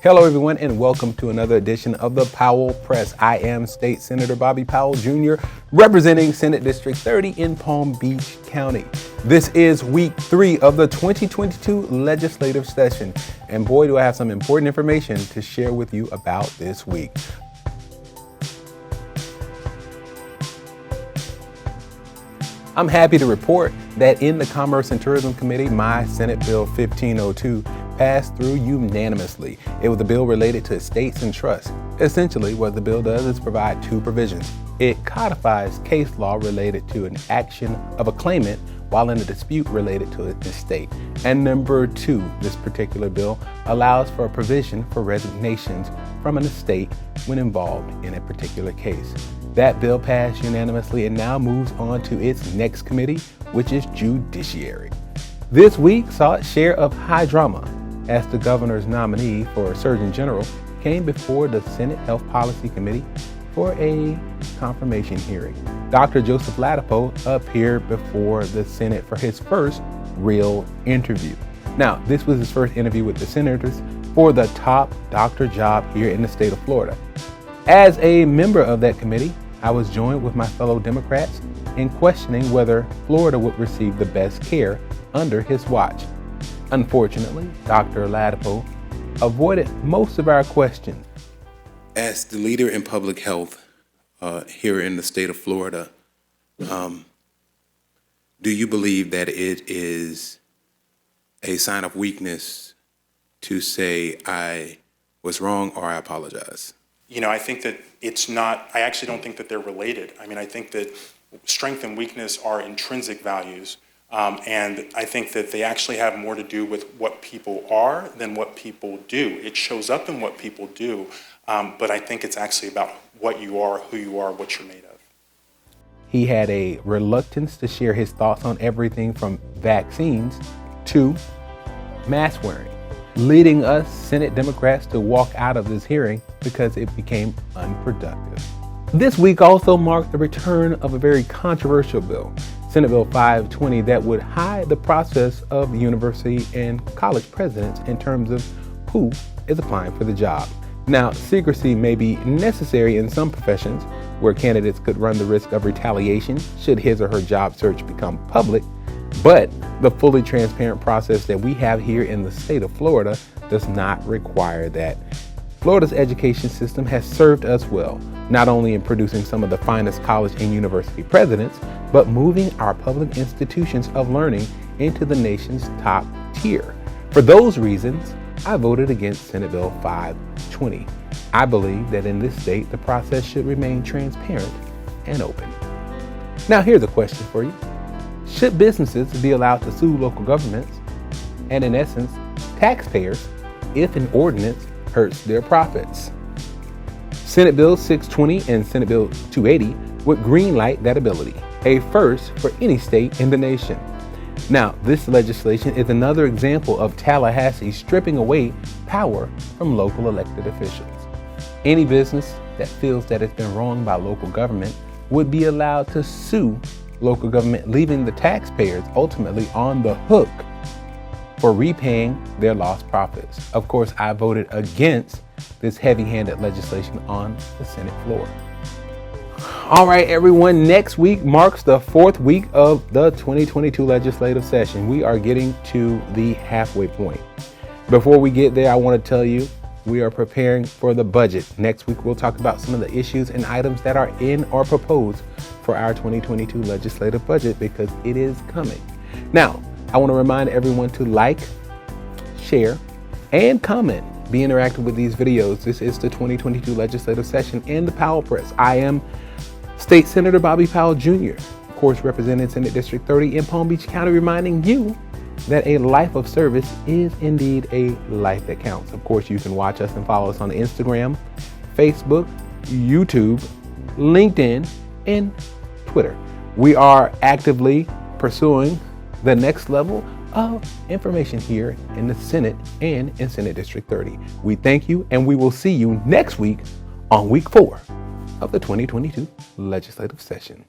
Hello, everyone, and welcome to another edition of the Powell Press. I am State Senator Bobby Powell Jr., representing Senate District 30 in Palm Beach County. This is week 3 of the 2022 legislative session, and boy, do I have some important information to share with you about this week. I'm happy to report that in the Commerce and Tourism Committee, my Senate Bill 1502 passed through unanimously. It was a bill related to estates and trusts. Essentially, what the bill does is provide 2 provisions. It codifies case law related to an action of a claimant while in a dispute related to an estate. And number 2, this particular bill allows for a provision for resignations from an estate when involved in a particular case. That bill passed unanimously and now moves on to its next committee, which is Judiciary. This week saw its share of high drama as the governor's nominee for Surgeon General came before the Senate Health Policy Committee for a confirmation hearing. Dr. Joseph Ladapo appeared before the Senate for his first real interview. Now, this was his first interview with the senators for the top doctor job here in the state of Florida. As a member of that committee, I was joined with my fellow Democrats in questioning whether Florida would receive the best care under his watch. Unfortunately, Dr. Ladapo avoided most of our questions. As the leader in public health here in the state of Florida, do you believe that it is a sign of weakness to say I was wrong or I apologize? You know, I think that it's not, I actually don't think that they're related. I mean, I think that strength and weakness are intrinsic values. And I think that they actually have more to do with what people are than what people do. It shows up in what people do, but I think it's actually about what you are, who you are, what you're made of. He had a reluctance to share his thoughts on everything from vaccines to mask wearing, leading us Senate Democrats to walk out of this hearing because it became unproductive. This week also marked the return of a very controversial bill, Senate Bill 520, that would hide the process of the university and college presidents in terms of who is applying for the job. Now, secrecy may be necessary in some professions where candidates could run the risk of retaliation should his or her job search become public, but the fully transparent process that we have here in the state of Florida does not require that. Florida's education system has served us well, not only in producing some of the finest college and university presidents, but moving our public institutions of learning into the nation's top tier. For those reasons, I voted against Senate Bill 520. I believe that in this state, the process should remain transparent and open. Now, here's a question for you. Should businesses be allowed to sue local governments and, in essence, taxpayers if an ordinance hurts their profits? Senate Bill 620 and Senate Bill 280 would greenlight that ability, a first for any state in the nation. Now, this legislation is another example of Tallahassee stripping away power from local elected officials. Any business that feels that it's been wronged by local government would be allowed to sue local government, leaving the taxpayers ultimately on the hook for repaying their lost profits. Of course, I voted against this heavy-handed legislation on the Senate floor. All right, everyone, next week marks the 4th week of the 2022 legislative session. We are getting to the halfway point. Before we get there, I want to tell you we are preparing for the budget. Next week, we'll talk about some of the issues and items that are in or proposed for our 2022 legislative budget because it is coming. Now, I want to remind everyone to like, share, and comment. Be interactive with these videos. This is the 2022 legislative session in the Powell Press. I am State Senator Bobby Powell Jr., of course, representing Senate District 30 in Palm Beach County, reminding you that a life of service is indeed a life that counts. Of course, you can watch us and follow us on Instagram, Facebook, YouTube, LinkedIn, and Twitter. We are actively pursuing the next level of information here in the Senate and in Senate District 30. We thank you, and we will see you next week on week 4 of the 2022 legislative session.